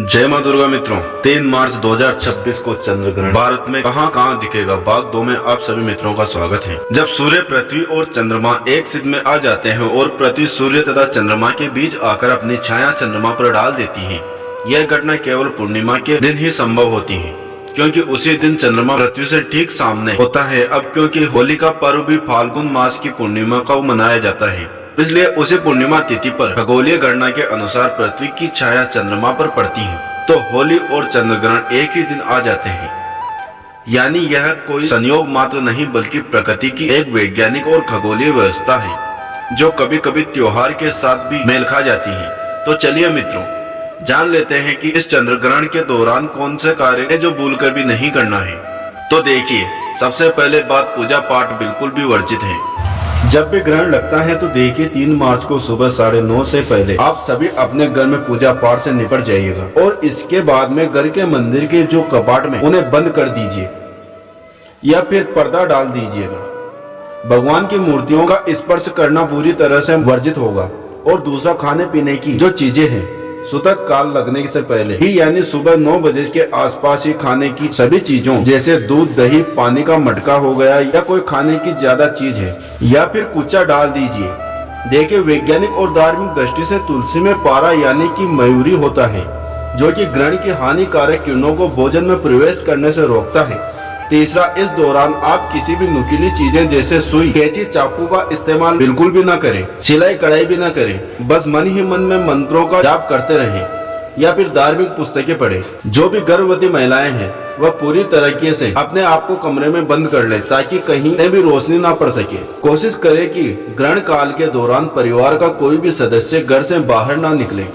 जय मां दुर्गा मित्रों, 3 मार्च 2026 को चंद्र ग्रहण भारत में कहां कहां दिखेगा, भाग 2 में आप सभी मित्रों का स्वागत है। जब सूर्य, पृथ्वी और चंद्रमा एक सिद्ध में आ जाते हैं और पृथ्वी सूर्य तथा चंद्रमा के बीच आकर अपनी छाया चंद्रमा पर डाल देती है, यह घटना केवल पूर्णिमा के दिन ही संभव होती है, क्योंकि उसी दिन चंद्रमा पृथ्वी से ठीक सामने होता है। अब क्योंकि होली का पर्व भी फाल्गुन मास की पूर्णिमा को मनाया जाता है, इसलिए उसी पूर्णिमा तिथि पर खगोलीय गणना के अनुसार पृथ्वी की छाया चंद्रमा पर पड़ती है, तो होली और चंद्र ग्रहण एक ही दिन आ जाते हैं। यानी यह कोई संयोग मात्र नहीं, बल्कि प्रकृति की एक वैज्ञानिक और खगोलीय व्यवस्था है, जो कभी कभी त्योहार के साथ भी मेल खा जाती है। तो चलिए मित्रों, जान लेते हैं कि इस चंद्र ग्रहण के दौरान कौन से कार्य है जो भूलकर भी नहीं करना है। तो देखिए, सबसे पहले बात, पूजा पाठ बिल्कुल भी वर्जित है। जब भी ग्रहण लगता है तो देखिए 3 मार्च को सुबह 9:30 से पहले आप सभी अपने घर में पूजा पाठ से निपट जाइएगा और इसके बाद में घर के मंदिर के जो कपाट में उन्हें बंद कर दीजिए या फिर पर्दा डाल दीजिएगा। भगवान की मूर्तियों का स्पर्श करना पूरी तरह से वर्जित होगा। और दूसरा, खाने पीने की जो चीजें हैं, सूतक काल लगने से पहले ही यानी सुबह 9 बजे के आसपास ही खाने की सभी चीजों जैसे दूध, दही, पानी का मटका हो गया या कोई खाने की ज्यादा चीज है या फिर कुचा डाल दीजिए। देखिए, वैज्ञानिक और धार्मिक दृष्टि से तुलसी में पारा यानी कि मयूरी होता है, जो कि ग्रहण की हानिकारक किरणों को भोजन में प्रवेश करने से रोकता है। तीसरा, इस दौरान आप किसी भी नुकीली चीजें जैसे सुई, कैंची, चाकू का इस्तेमाल बिल्कुल भी ना करें, सिलाई कढ़ाई भी ना करें। बस मन ही मन में मंत्रों का जाप करते रहें या फिर धार्मिक पुस्तकें पढ़ें। जो भी गर्भवती महिलाएं हैं वह पूरी तरीके से अपने आप को कमरे में बंद कर ले, ताकि कहीं से भी रोशनी ना पड़ सके। कोशिश करें कि ग्रहण काल के दौरान परिवार का कोई भी सदस्य घर से बाहर ना निकले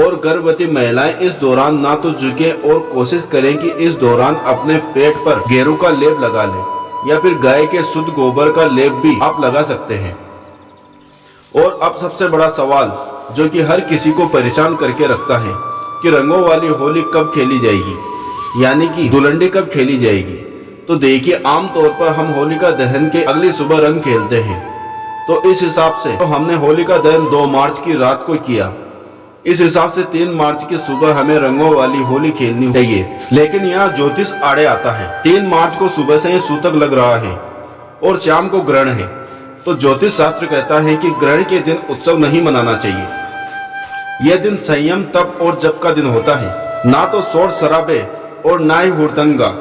और गर्भवती महिलाएं इस दौरान ना तो झुके और कोशिश करें कि इस दौरान अपने पेट पर गेरू का लेप लगा लें या फिर गाय के शुद्ध गोबर का लेप भी आप लगा सकते हैं। और अब सबसे बड़ा सवाल जो कि हर किसी को परेशान करके रखता है कि रंगों वाली होली कब खेली जाएगी, यानी कि धुलंडी कब खेली जाएगी। तो देखिए, आमतौर पर हम होलिका दहन के अगली सुबह रंग खेलते हैं, तो इस हिसाब से तो हमने होलिका दहन 2 मार्च की रात को किया। इस हिसाब से 3 मार्च की सुबह हमें रंगों वाली होली खेलनी चाहिए। लेकिन यहाँ ज्योतिष आड़े आता है। 3 मार्च को सुबह से ही सूतक लग रहा है और शाम को ग्रहण है, तो ज्योतिष शास्त्र कहता है कि ग्रहण के दिन उत्सव नहीं मनाना चाहिए। यह दिन संयम, तप और जप का दिन होता है, ना तो शोर शराबे और ना ही हुड़दंगा।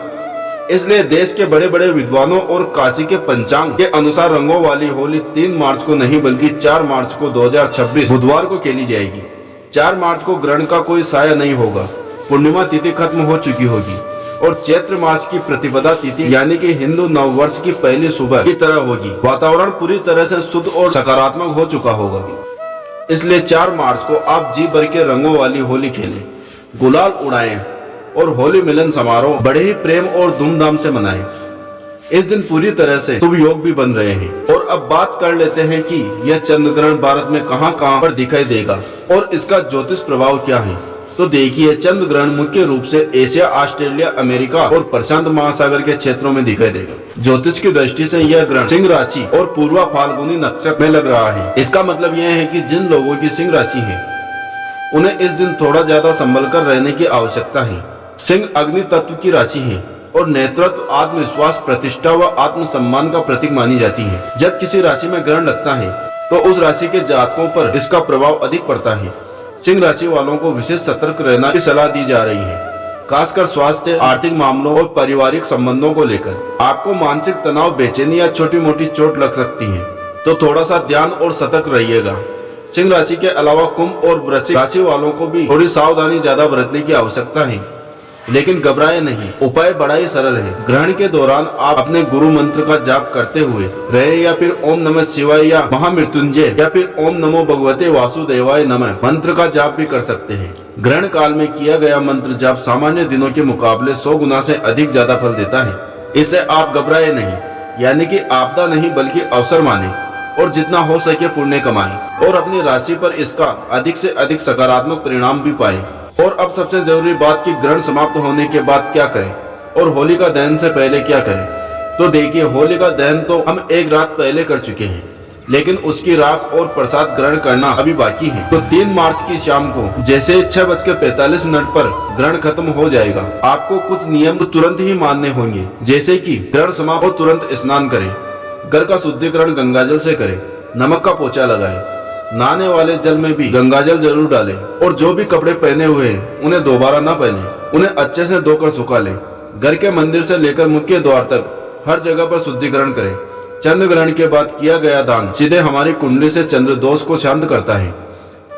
इसलिए देश के बड़े बड़े विद्वानों और काशी के पंचांग के अनुसार रंगों वाली होली 3 मार्च को नहीं बल्कि 4 मार्च को 2026 बुधवार को खेली जाएगी। 4 मार्च को ग्रहण का कोई साया नहीं होगा, पूर्णिमा तिथि खत्म हो चुकी होगी और चैत्र मास की प्रतिपदा तिथि यानी कि हिंदू नववर्ष की पहली सुबह की तरह होगी। वातावरण पूरी तरह से शुद्ध और सकारात्मक हो चुका होगा। इसलिए 4 मार्च को आप जी भर के रंगों वाली होली खेलें, गुलाल उड़ाएं और होली मिलन समारोह बड़े ही प्रेम और धूमधाम से मनाएं। इस दिन पूरी तरह से शुभ योग भी बन रहे हैं। और अब बात कर लेते हैं कि यह चंद्र ग्रहण भारत में कहां कहां पर दिखाई देगा और इसका ज्योतिष प्रभाव क्या है। तो देखिए, चंद्र ग्रहण मुख्य रूप से एशिया, ऑस्ट्रेलिया, अमेरिका और प्रशांत महासागर के क्षेत्रों में दिखाई देगा। ज्योतिष की दृष्टि से यह ग्रहण सिंह राशि और पूर्वा फाल्गुनी नक्षत्र में लग रहा है। इसका मतलब यह है कि जिन लोगों की सिंह राशि है उन्हें इस दिन थोड़ा ज्यादा संभल कर रहने की आवश्यकता है। सिंह अग्नि तत्व की राशि है और नेतृत्व, आत्मविश्वास, प्रतिष्ठा व आत्मसम्मान का प्रतीक मानी जाती है। जब किसी राशि में ग्रहण लगता है तो उस राशि के जातकों पर इसका प्रभाव अधिक पड़ता है। सिंह राशि वालों को विशेष सतर्क रहने की सलाह दी जा रही है, खासकर स्वास्थ्य, आर्थिक मामलों और पारिवारिक संबंधों को लेकर। आपको मानसिक तनाव, बेचैनी या छोटी मोटी चोट लग सकती है, तो थोड़ा सा ध्यान और सतर्क रहिएगा। सिंह राशि के अलावा कुंभ और वृश्चिक राशि वालों को भी थोड़ी सावधानी ज्यादा बरतने की आवश्यकता है, लेकिन घबराए नहीं। उपाय बड़ा ही सरल है। ग्रहण के दौरान आप अपने गुरु मंत्र का जाप करते हुए रहे या फिर ओम नमः शिवाय या महामृत्युंजय या फिर ओम नमो भगवते वासुदेवाय नमः मंत्र का जाप भी कर सकते हैं। ग्रहण काल में किया गया मंत्र जाप सामान्य दिनों के मुकाबले 100 गुना से अधिक ज्यादा फल देता है। इससे आप घबराए नहीं, यानी कि आपदा नहीं बल्कि अवसर माने और जितना हो सके पुण्य कमाएं और अपनी राशि पर इसका अधिक से अधिक सकारात्मक परिणाम भी पाएं। और अब सबसे जरूरी बात कि ग्रहण समाप्त होने के बाद क्या करें और होलिका दहन से पहले क्या करें। तो देखिए, होलिका दहन तो हम एक रात पहले कर चुके हैं, लेकिन उसकी राख और प्रसाद ग्रहण करना अभी बाकी है। तो 3 मार्च की शाम को जैसे 6:45 पर ग्रहण खत्म हो जाएगा। आपको कुछ नियम तो तुरंत ही मानने होंगे, जैसे कि ग्रहण समाप्त हो तुरंत स्नान करें, घर का शुद्धिकरण गंगाजल से करें, नमक का पोछा लगाएं, नहाने वाले जल में भी गंगाजल जरूर डालें और जो भी कपड़े पहने हुए हैं उन्हें दोबारा न पहने, उन्हें अच्छे से धोकर सुखा लें। घर के मंदिर से लेकर मुख्य द्वार तक हर जगह पर शुद्धिकरण करें। चंद्र ग्रहण के बाद किया गया दान सीधे हमारी कुंडली से चंद्र दोष को शांत करता है।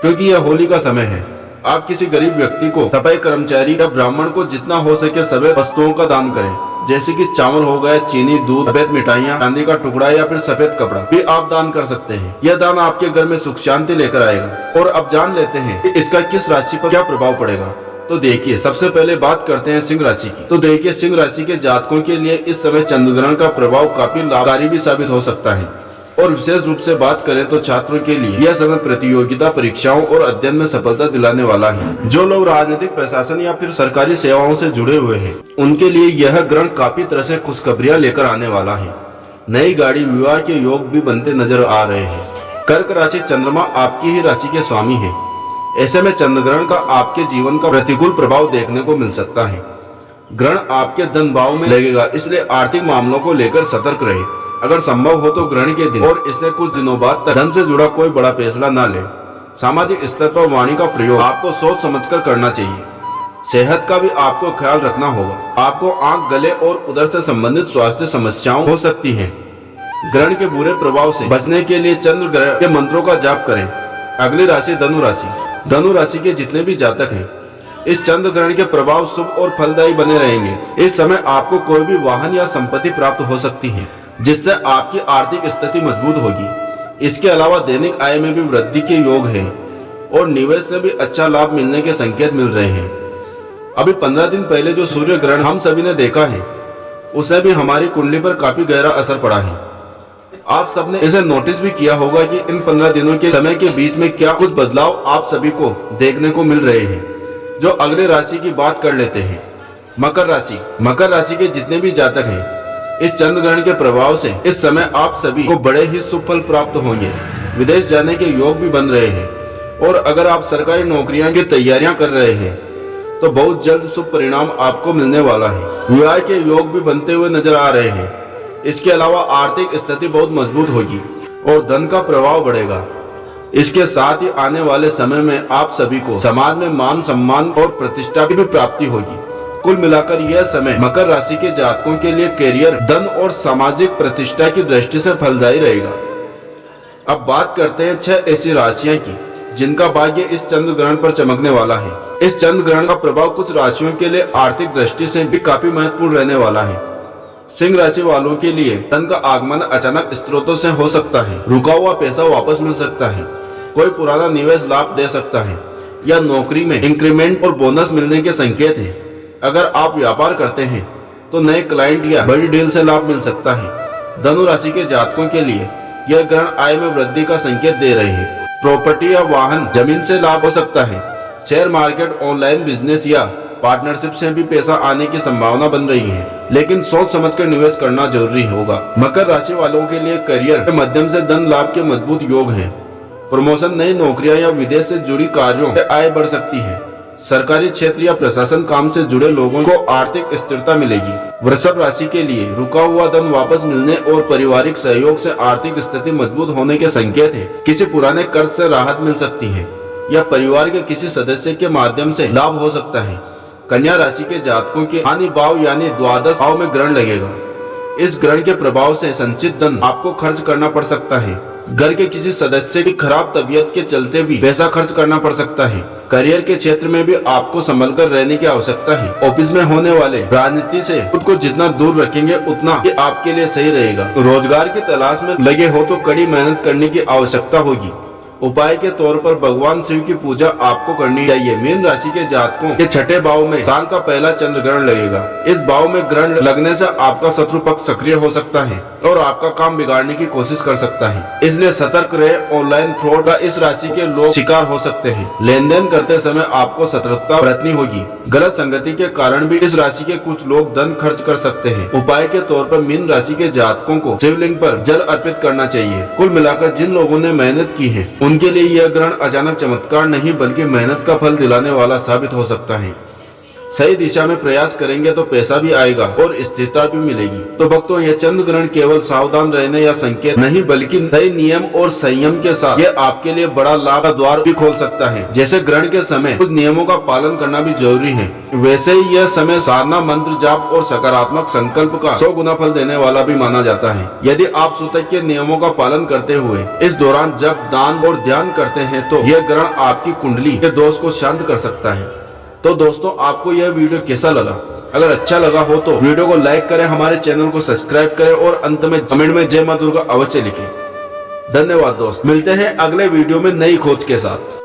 क्योंकि यह होली का समय है, आप किसी गरीब व्यक्ति को, सफाई कर्मचारी या ब्राह्मण को जितना हो सके सभी वस्तुओं का दान करें, जैसे कि चावल हो गया, चीनी, दूध, सफेद मिठाइयाँ, चांदी का टुकड़ा या फिर सफेद कपड़ा भी आप दान कर सकते हैं। यह दान आपके घर में सुख शांति लेकर आएगा। और अब जान लेते हैं कि इसका किस राशि पर क्या प्रभाव पड़ेगा। तो देखिए, सबसे पहले बात करते हैं सिंह राशि की। तो देखिए, सिंह राशि के जातकों के लिए इस समय चंद्र ग्रहण का प्रभाव काफी लाभकारी भी साबित हो सकता है। और विशेष रूप से बात करें तो छात्रों के लिए यह समय प्रतियोगिता परीक्षाओं और अध्ययन में सफलता दिलाने वाला है। जो लोग राजनीतिक, प्रशासन या फिर सरकारी सेवाओं से जुड़े हुए हैं, उनके लिए यह ग्रहण काफी तरह से खुशखबरियां लेकर आने वाला है। नई गाड़ी, विवाह के योग भी बनते नजर आ रहे हैं। कर्क राशि चंद्रमा आपकी ही राशि के स्वामी है। ऐसे में चंद्र ग्रहण का आपके जीवन का प्रतिकूल प्रभाव देखने को मिल सकता है। ग्रहण आपके धन भाव में लगेगा, इसलिए आर्थिक मामलों को लेकर सतर्क रहे। अगर संभव हो तो ग्रहण के दिन और इससे कुछ दिनों बाद तक धन से जुड़ा कोई बड़ा फैसला न लें। सामाजिक स्तर पर वाणी का प्रयोग आपको सोच समझकर करना चाहिए। सेहत का भी आपको ख्याल रखना होगा। आपको आंख, गले और उदर से संबंधित स्वास्थ्य समस्याएं हो सकती हैं। ग्रहण के बुरे प्रभाव से बचने के लिए चंद्र ग्रहण के मंत्रों का जाप करें। अगली राशि धनु राशि। धनु राशि के जितने भी जातक हैं, इस चंद्र ग्रहण के प्रभाव शुभ और फलदायी बने रहेंगे। इस समय आपको कोई भी वाहन या संपत्ति प्राप्त हो सकती है, जिससे आपकी आर्थिक स्थिति मजबूत होगी। इसके अलावा दैनिक आय में भी वृद्धि के योग है और निवेश से भी अच्छा लाभ मिलने के संकेत मिल रहे हैं। अभी 15 दिन पहले जो सूर्य ग्रहण हम सभी ने देखा है, उसे भी हमारी कुंडली पर काफी गहरा असर पड़ा है। आप सबने इसे नोटिस भी किया होगा कि इन 15 दिनों के समय के बीच में क्या कुछ बदलाव आप सभी को देखने को मिल रहे हैं। जो अगले राशि की बात कर लेते हैं, मकर राशि। मकर राशि के जितने भी जातक हैं, इस चंद्र ग्रहण के प्रभाव से इस समय आप सभी को बड़े ही शुभ फल प्राप्त होंगे। विदेश जाने के योग भी बन रहे हैं और अगर आप सरकारी नौकरियां की तैयारियां कर रहे हैं तो बहुत जल्द शुभ परिणाम आपको मिलने वाला है। विवाह के योग भी बनते हुए नजर आ रहे हैं। इसके अलावा आर्थिक स्थिति बहुत मजबूत होगी और धन का प्रभाव बढ़ेगा। इसके साथ ही आने वाले समय में आप सभी को समाज में मान, सम्मान और प्रतिष्ठा की भी प्राप्ति होगी। कुल मिलाकर यह समय मकर राशि के जातकों के लिए करियर, धन और सामाजिक प्रतिष्ठा की दृष्टि से फलदायी रहेगा। अब बात करते हैं 6 ऐसी राशियां की जिनका भाग्य इस चंद्र ग्रहण पर चमकने वाला है। इस चंद्र ग्रहण का प्रभाव कुछ राशियों के लिए आर्थिक दृष्टि से भी काफी महत्वपूर्ण रहने वाला है। सिंह राशि वालों के लिए धन का आगमन अचानक स्रोतों से हो सकता है। रुका हुआ पैसा वापस मिल सकता है, कोई पुराना निवेश लाभ दे सकता है या नौकरी में इंक्रीमेंट और बोनस मिलने के संकेत है। अगर आप व्यापार करते हैं तो नए क्लाइंट या बड़ी डील से लाभ मिल सकता है। धनु राशि के जातकों के लिए यह ग्रहण आय में वृद्धि का संकेत दे रहे हैं। प्रॉपर्टी या वाहन, जमीन से लाभ हो सकता है। शेयर मार्केट, ऑनलाइन बिजनेस या पार्टनरशिप से भी पैसा आने की संभावना बन रही है, लेकिन सोच समझकर निवेश करना जरूरी होगा। मकर राशि वालों के लिए करियर के माध्यम से धन लाभ के मजबूत योग हैं। प्रमोशन, नई नौकरियां या विदेश से जुड़ी कार्यों से आय बढ़ सकती है। सरकारी क्षेत्र या प्रशासन काम से जुड़े लोगों को आर्थिक स्थिरता मिलेगी। वृषभ राशि के लिए रुका हुआ धन वापस मिलने और पारिवारिक सहयोग से आर्थिक स्थिति मजबूत होने के संकेत है। किसी पुराने कर्ज से राहत मिल सकती है या परिवार के किसी सदस्य के माध्यम से लाभ हो सकता है। कन्या राशि के जातकों के हानि भाव यानी द्वादश भाव में ग्रहण लगेगा। इस ग्रहण के प्रभाव से संचित धन आपको खर्च करना पड़ सकता है। घर के किसी सदस्य की खराब तबीयत के चलते भी पैसा खर्च करना पड़ सकता है। करियर के क्षेत्र में भी आपको संभल कर रहने की आवश्यकता है। ऑफिस में होने वाले राजनीति से खुद को जितना दूर रखेंगे उतना ये आपके लिए सही रहेगा। रोजगार की तलाश में लगे हो तो कड़ी मेहनत करने की आवश्यकता होगी उपाय के तौर पर भगवान शिव की पूजा आपको करनी चाहिए। मीन राशि के जातकों के छठे भाव में साल का पहला चंद्र ग्रहण लगेगा। इस भाव में ग्रहण लगने से आपका शत्रु पक्ष सक्रिय हो सकता है और आपका काम बिगाड़ने की कोशिश कर सकता है, इसलिए सतर्क रहे। ऑनलाइन फ्रॉड का इस राशि के लोग शिकार हो सकते हैं। लेन देन करते समय आपको सतर्कता बरतनी होगी। गलत संगति के कारण भी इस राशि के कुछ लोग धन खर्च कर सकते हैं। उपाय के तौर पर मीन राशि के जातकों को शिवलिंग पर जल अर्पित करना चाहिए। कुल मिलाकर जिन लोगों ने मेहनत की है उनके लिए यह ग्रहण अचानक चमत्कार नहीं बल्कि मेहनत का फल दिलाने वाला साबित हो सकता है। सही दिशा में प्रयास करेंगे तो पैसा भी आएगा और स्थिरता भी मिलेगी। तो भक्तों, यह चंद्र ग्रहण केवल सावधान रहने या संकेत नहीं बल्कि सही नियम और संयम के साथ यह आपके लिए बड़ा लाभ का द्वार भी खोल सकता है। जैसे ग्रहण के समय कुछ नियमों का पालन करना भी जरूरी है, वैसे ही यह समय साधना, मंत्र जाप और सकारात्मक संकल्प का 100 गुना फल देने वाला भी माना जाता है। यदि आप सूतक के नियमों का पालन करते हुए इस दौरान जप, दान और ध्यान करते हैं तो यह ग्रहण आपकी कुंडली के दोष को शांत कर सकता है। तो दोस्तों, आपको यह वीडियो कैसा लगा? अगर अच्छा लगा हो तो वीडियो को लाइक करें, हमारे चैनल को सब्सक्राइब करें और अंत में कमेंट में जय मां दुर्गा अवश्य लिखें। धन्यवाद दोस्त, मिलते हैं अगले वीडियो में नई खोज के साथ।